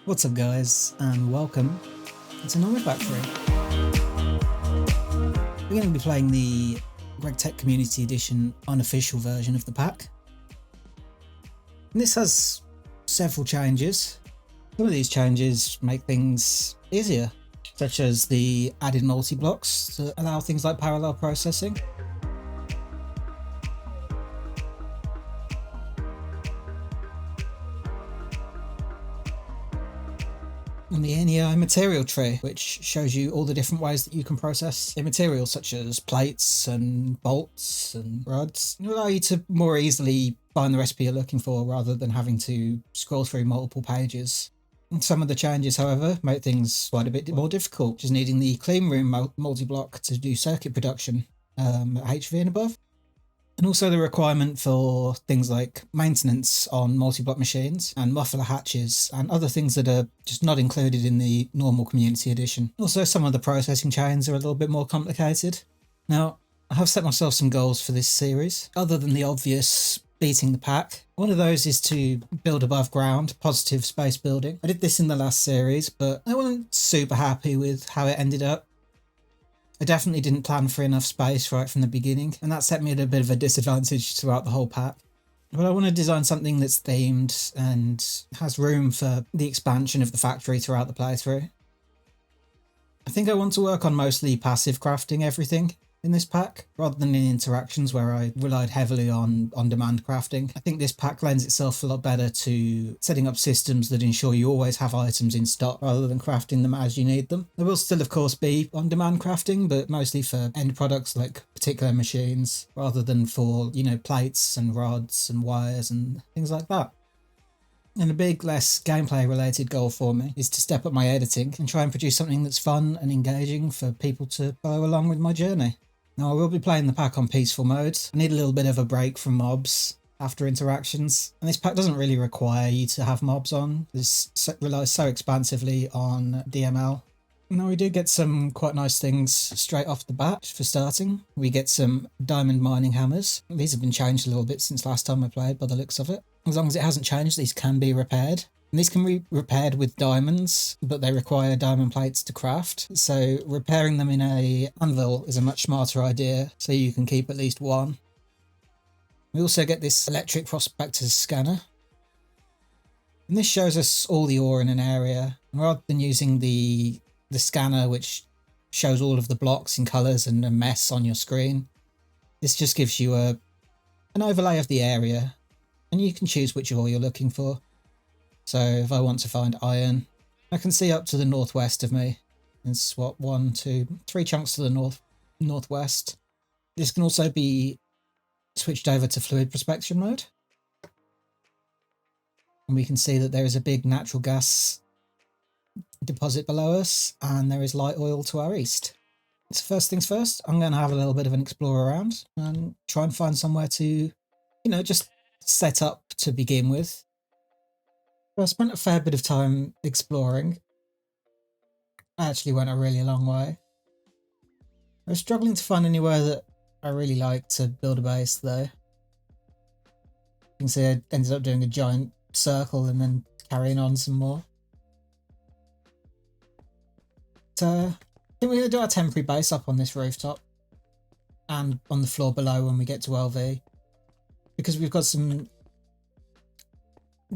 What's up guys, and welcome to Nomifactory. We're going to be playing the GregTech Community Edition unofficial version of the pack. And this has several changes. Some of these changes make things easier, such as the added multi-blocks to allow things like parallel processing. And the NEI material tree, which shows you all the different ways that you can process a material, such as plates and bolts and rods. It will allow you to more easily find the recipe you're looking for rather than having to scroll through multiple pages. And some of the changes, however, make things quite a bit more difficult, just needing the clean room multi-block to do circuit production at HV and above. And also the requirement for things like maintenance on multi-block machines and muffler hatches and other things that are just not included in the normal community edition. Also, some of the processing chains are a little bit more complicated. Now, I have set myself some goals for this series, other than the obvious beating the pack. One of those is to build above ground, positive space building. I did this in the last series, but I wasn't super happy with how it ended up. I definitely didn't plan for enough space right from the beginning, and that set me at a bit of a disadvantage throughout the whole pack. But I want to design something that's themed and has room for the expansion of the factory throughout the playthrough. I think I want to work on mostly passive crafting everything in this pack, rather than in interactions where I relied heavily on on-demand crafting. I think this pack lends itself a lot better to setting up systems that ensure you always have items in stock rather than crafting them as you need them. There will still of course be on-demand crafting, but mostly for end products like particular machines rather than for, you know, plates and rods and wires and things like that. And a big, less gameplay related goal for me is to step up my editing and try and produce something that's fun and engaging for people to follow along with my journey. Now, I will be playing the pack on peaceful mode. I need a little bit of a break from mobs after interactions, and this pack doesn't really require you to have mobs on. This relies so expansively on DML. Now, we do get some quite nice things straight off the bat for starting. We get some diamond mining hammers. These have been changed a little bit since last time I played by the looks of it. As long as it hasn't changed, these can be repaired. And these can be repaired with diamonds, but they require diamond plates to craft. So repairing them in a anvil is a much smarter idea, so you can keep at least one. We also get this electric prospectors scanner. And this shows us all the ore in an area. And rather than using the scanner, which shows all of the blocks in colours and a mess on your screen, this just gives you an overlay of the area, and you can choose which ore you're looking for. So if I want to find iron, I can see up to the northwest of me and swap 1, 2, 3 chunks to the northwest. This can also be switched over to fluid prospection mode. And we can see that there is a big natural gas deposit below us, and there is light oil to our east. So first things first, I'm going to have a little bit of an explore around and try and find somewhere to, you know, just set up to begin with. I spent a fair bit of time exploring. I actually went a really long way. I was struggling to find anywhere that I really liked to build a base though. You can see I ended up doing a giant circle and then carrying on some more. So I think we're going to do our temporary base up on this rooftop and on the floor below when we get to LV, because we've got some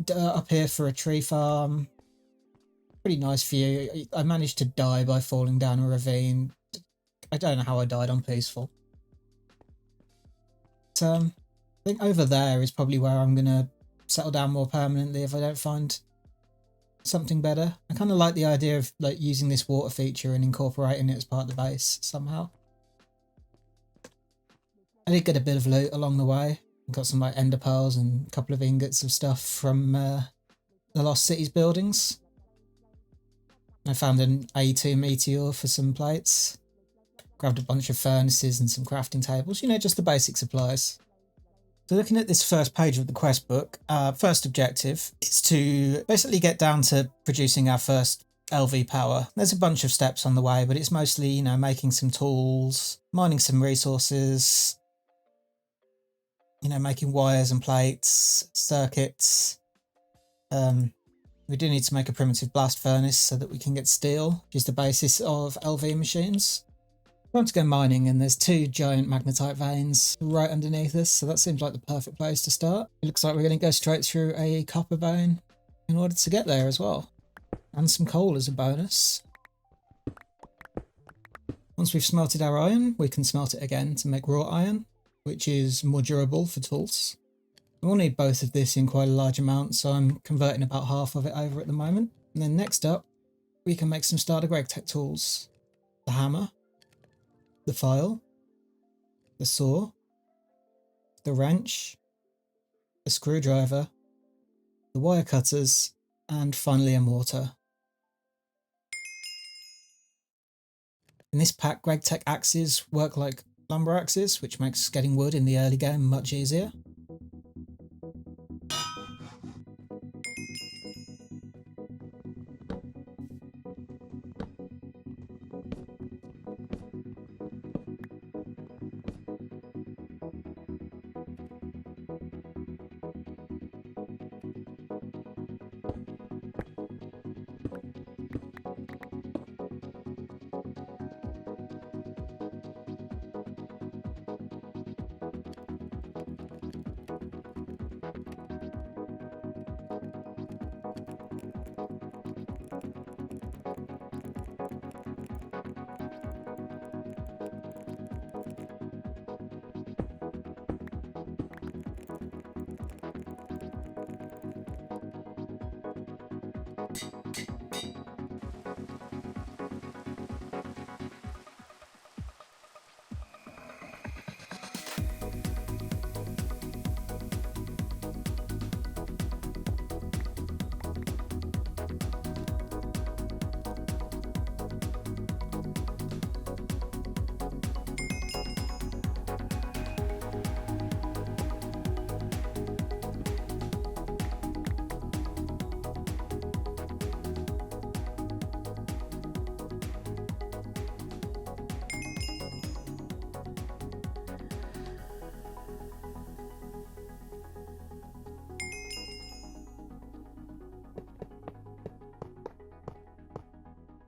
dirt up here for a tree farm. Pretty nice view. I managed to die by falling down a ravine. I don't know how I died on peaceful. But, I think over there is probably where I'm going to settle down more permanently if I don't find something better. I kind of like the idea of like using this water feature and incorporating it as part of the base somehow. I did get a bit of loot along the way. Got some like ender pearls and a couple of ingots of stuff from the Lost Cities buildings. I found an A2 meteor for some plates. Grabbed a bunch of furnaces and some crafting tables, you know, just the basic supplies. So looking at this first page of the quest book, our first objective is to basically get down to producing our first LV power. There's a bunch of steps on the way, but it's mostly, you know, making some tools, mining some resources, you know, making wires and plates, circuits, We do need to make a primitive blast furnace so that we can get steel, which is the basis of LV machines. Time to go mining, and there's 2 giant magnetite veins right underneath us, so that seems like the perfect place to start. It looks like we're going to go straight through a copper vein in order to get there as well. And some coal as a bonus. Once we've smelted our iron, we can smelt it again to make raw iron, which is more durable for tools. We'll need both of this in quite a large amount, so I'm converting about half of it over at the moment. And then next up, we can make some starter GregTech tools. The hammer, the file, the saw, the wrench, the screwdriver, the wire cutters, and finally a mortar. In this pack, GregTech axes work like lumber axes, which makes getting wood in the early game much easier.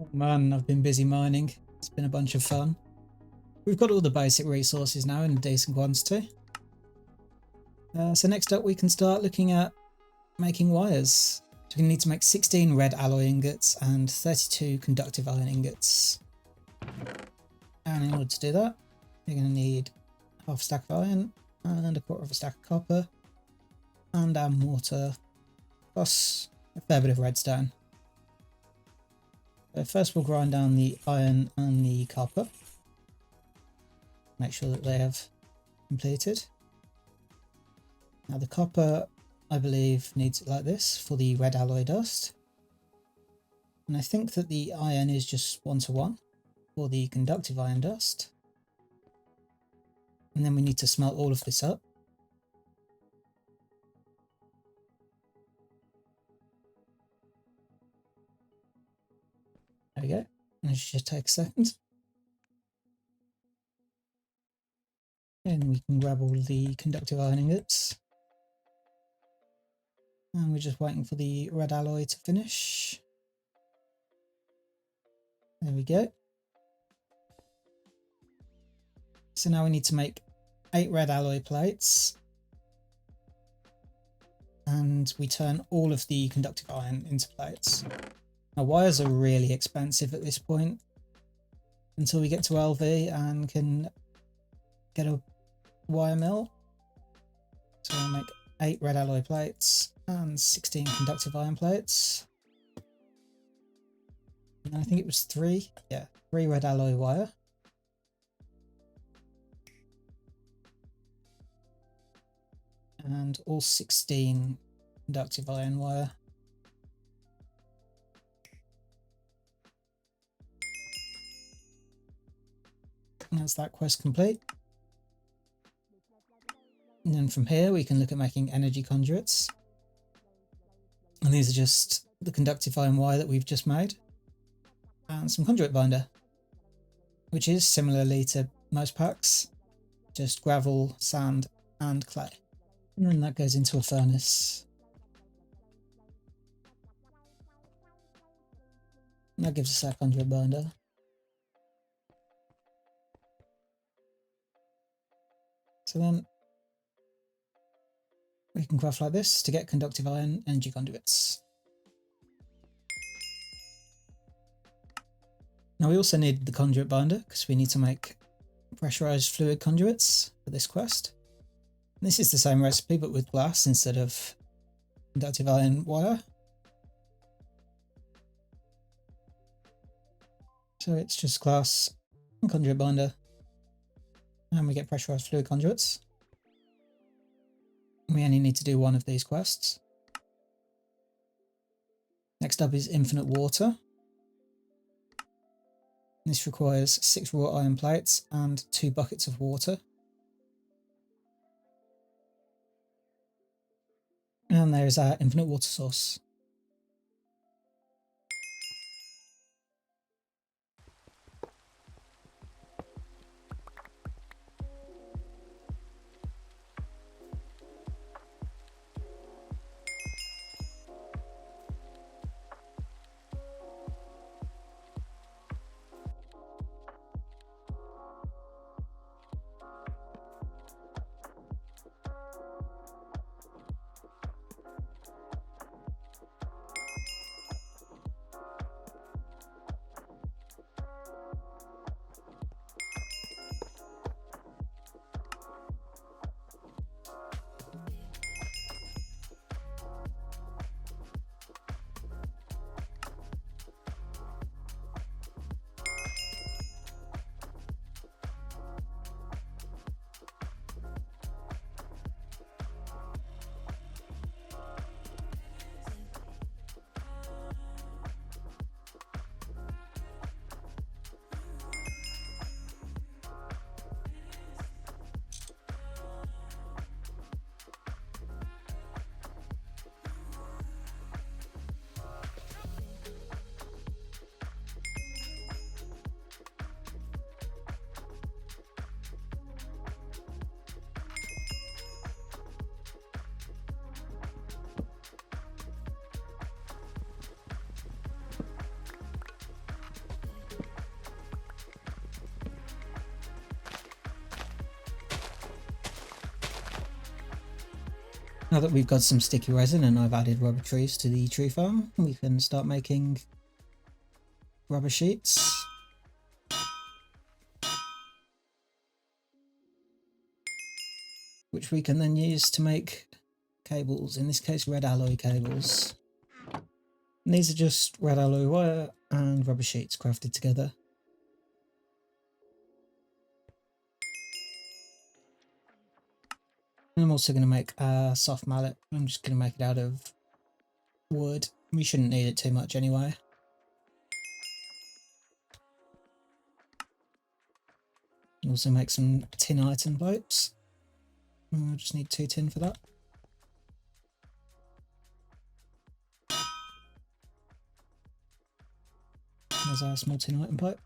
Oh man, I've been busy mining. It's been a bunch of fun. We've got all the basic resources now in a decent quantity. So next up we can start looking at making wires. So we need to make 16 red alloy ingots and 32 conductive iron ingots. And in order to do that, you're going to need half a stack of iron and a quarter of a stack of copper and our mortar, plus a fair bit of redstone. So first we'll grind down the iron and the copper. Make sure that they have completed. Now the copper, I believe, needs it like this for the red alloy dust. And I think that the iron is just 1:1 for the conductive iron dust. And then we need to smelt all of this up. There we go. And it should just take a second. And we can grab all the conductive iron ingots. And we're just waiting for the red alloy to finish. There we go. So now we need to make 8 red alloy plates. And we turn all of the conductive iron into plates. Now wires are really expensive at this point until we get to LV and can get a wire mill. So we'll make 8 red alloy plates and 16 conductive iron plates. And I think it was 3 red alloy wire. And all 16 conductive iron wire. And that's that quest complete. And then from here we can look at making energy conduits. And these are just the conductive iron wire that we've just made. And some conduit binder, which is similarly to most packs, just gravel, sand and clay. And then that goes into a furnace. And that gives us our conduit binder. So then we can craft like this to get conductive iron energy conduits. Now we also need the conduit binder because we need to make pressurized fluid conduits for this quest. And this is the same recipe but with glass instead of conductive iron wire. So it's just glass and conduit binder, and we get pressurized fluid conduits. We only need to do one of these quests. Next up is infinite water. This requires 6 raw iron plates and 2 buckets of water. And there is our infinite water source. Now that we've got some sticky resin and I've added rubber trees to the tree farm, we can start making rubber sheets. Which we can then use to make cables, in this case red alloy cables. And these are just red alloy wire and rubber sheets crafted together. And I'm also going to make a soft mallet. I'm just going to make it out of wood. We shouldn't need it too much anyway. Also make some tin iron pipes. I just need 2 tin for that. There's our small tin iron pipe.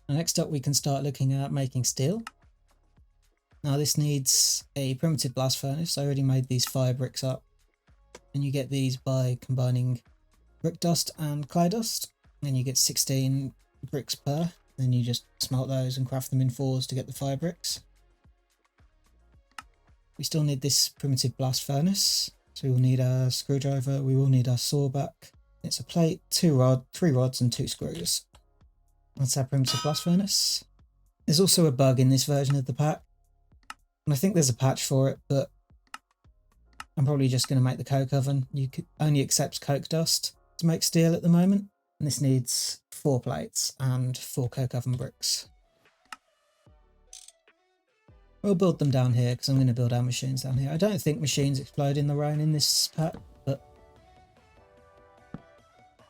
Now next up we can start looking at making steel. Now this needs a primitive blast furnace. I already made these fire bricks up. And you get these by combining brick dust and clay dust. And you get 16 bricks per. Then you just smelt those and craft them in 4s to get the fire bricks. We still need this primitive blast furnace. So we'll need a screwdriver, we will need our saw back. It's a plate, 3 rods and 2 screws. That's our primitive blast furnace. There's also a bug in this version of the pack. And I think there's a patch for it, but I'm probably just going to make the coke oven. Only accepts coke dust to make steel at the moment. And this needs 4 plates and 4 coke oven bricks. We'll build them down here because I'm going to build our machines down here. I don't think machines explode in the rain in this pack, but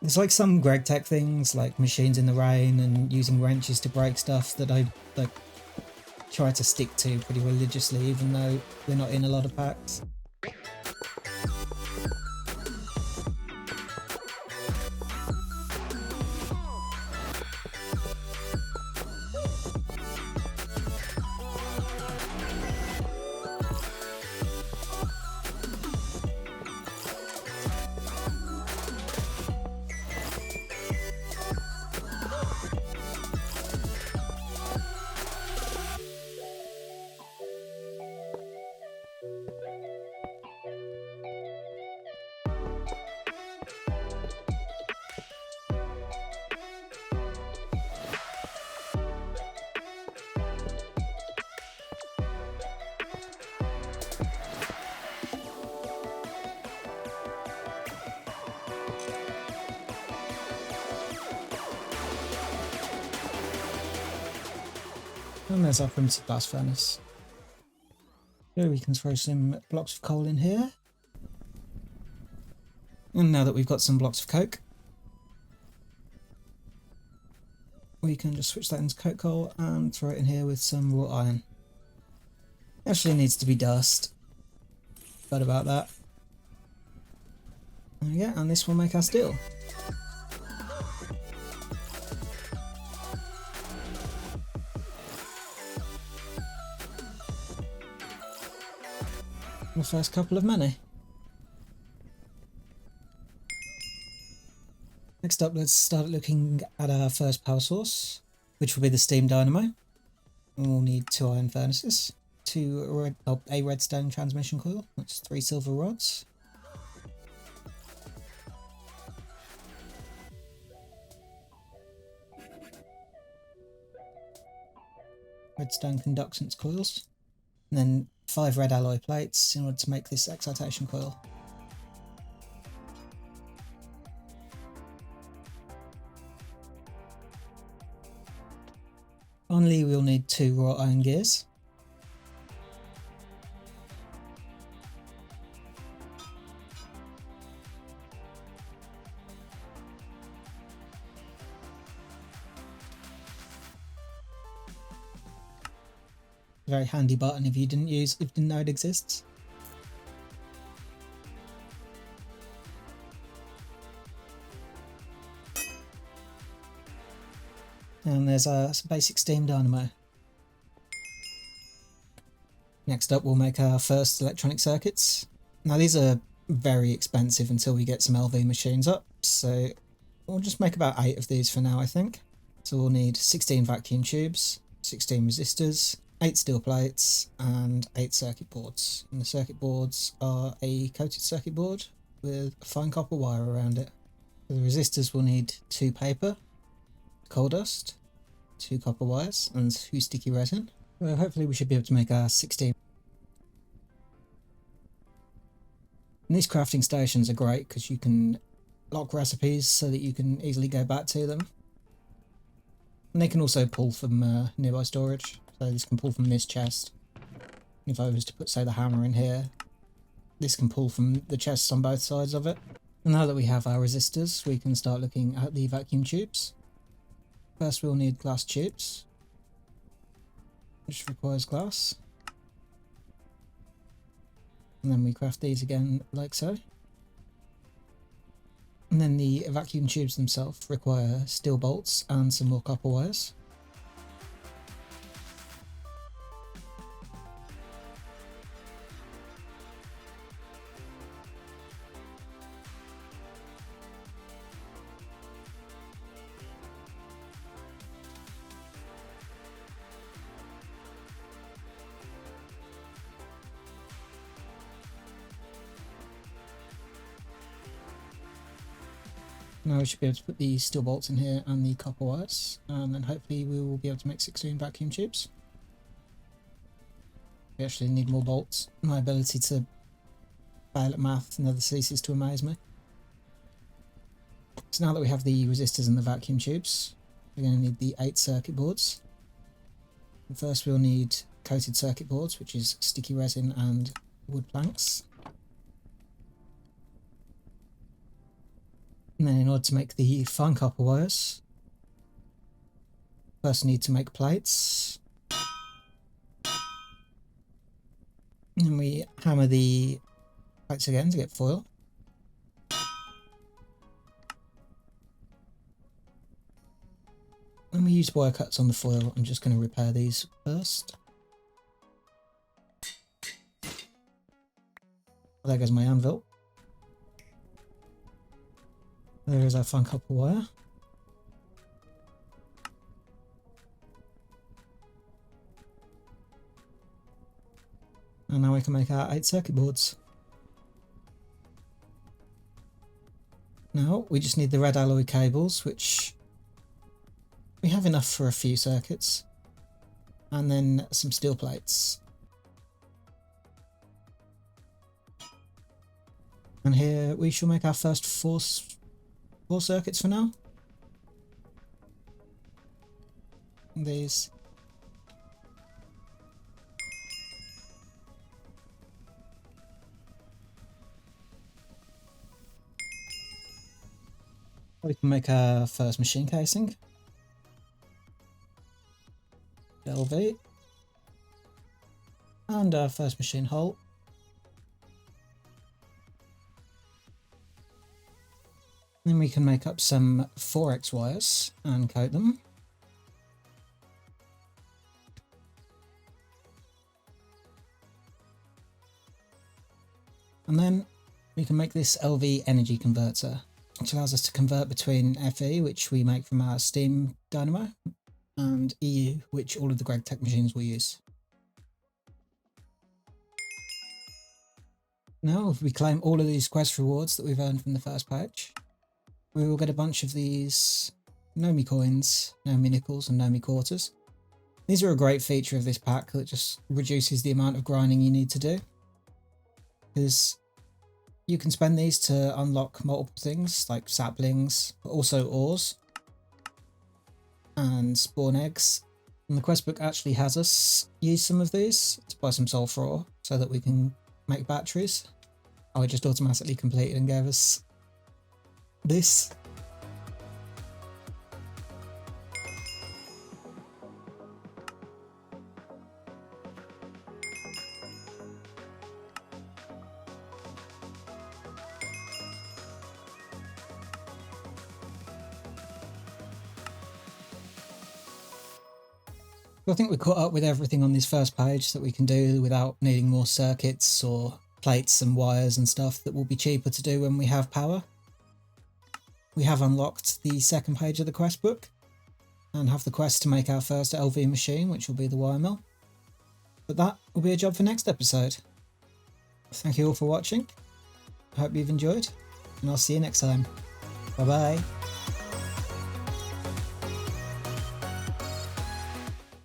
there's like some Greg Tech things like machines in the rain and using wrenches to break stuff that I like try to stick to pretty religiously, even though we're not in a lot of packs. And there's our primitive blast furnace. Here we can throw some blocks of coal in here. And now that we've got some blocks of coke, we can just switch that into coke coal and throw it in here with some raw iron. Actually needs to be dust. But about that. There we go, and this will make our steel. The first couple of many. Next up, let's start looking at our first power source, which will be the steam dynamo. We'll need 2 iron furnaces, a redstone transmission coil, that's 3 silver rods. Redstone conductance coils, and then 5 red alloy plates in order to make this excitation coil. Finally, we'll need 2 raw iron gears. Very handy button if you didn't know it exists. And there's a basic steam dynamo. Next up, we'll make our first electronic circuits. Now these are very expensive until we get some LV machines up, so we'll just make about 8 of these for now, I think. So we'll need 16 vacuum tubes, 16 resistors, 8 steel plates, and 8 circuit boards. And the circuit boards are a coated circuit board with fine copper wire around it. For the resistors, we'll need 2 paper, coal dust, 2 copper wires, and 2 sticky resin. Well, hopefully we should be able to make our 16. And these crafting stations are great because you can lock recipes so that you can easily go back to them. And they can also pull from nearby storage. So this can pull from this chest. If I was to put, say, the hammer in here, this can pull from the chests on both sides of it. And now that we have our resistors, we can start looking at the vacuum tubes. First we'll need glass tubes, which requires glass. And then we craft these again like so. And then the vacuum tubes themselves require steel bolts and some more copper wires. Now we should be able to put the steel bolts in here and the copper wires, and then hopefully we will be able to make 16 vacuum tubes. We actually need more bolts. My ability to fail at math never ceases to amaze me. So now that we have the resistors and the vacuum tubes, we're going to need the 8 circuit boards. And first we'll need coated circuit boards, which is sticky resin and wood planks. And then in order to make the fine copper wires, first need to make plates. And then we hammer the plates again to get foil. And we use wire cuts on the foil. I'm just going to repair these first. There goes my anvil. There is our fine copper wire. And now we can make our 8 circuit boards. Now we just need the red alloy cables, which we have enough for a few circuits, and then some steel plates. And here we shall make our first four circuits for now. These We can make our first machine casing. LV. And our first machine hull. Then we can make up some 4x wires and coat them. And then we can make this LV energy converter, which allows us to convert between FE, which we make from our steam dynamo, and EU, which all of the GregTech machines will use. Now, if we claim all of these quest rewards that we've earned from the first page, we will get a bunch of these Nomi coins, Nomi nickels and Nomi quarters. These are a great feature of this pack that just reduces the amount of grinding you need to do, because you can spend these to unlock multiple things like saplings, but also ores and spawn eggs. And the quest book actually has us use some of these to buy some sulfur ore so that we can make batteries. Oh, it just automatically completed and gave us this. I think we're caught up with everything on this first page that we can do without needing more circuits or plates and wires and stuff that will be cheaper to do when we have power. We have unlocked the second page of the quest book and have the quest to make our first LV machine, which will be the wire mill. But that will be a job for next episode. Thank you all for watching. I hope you've enjoyed, and I'll see you next time. Bye bye.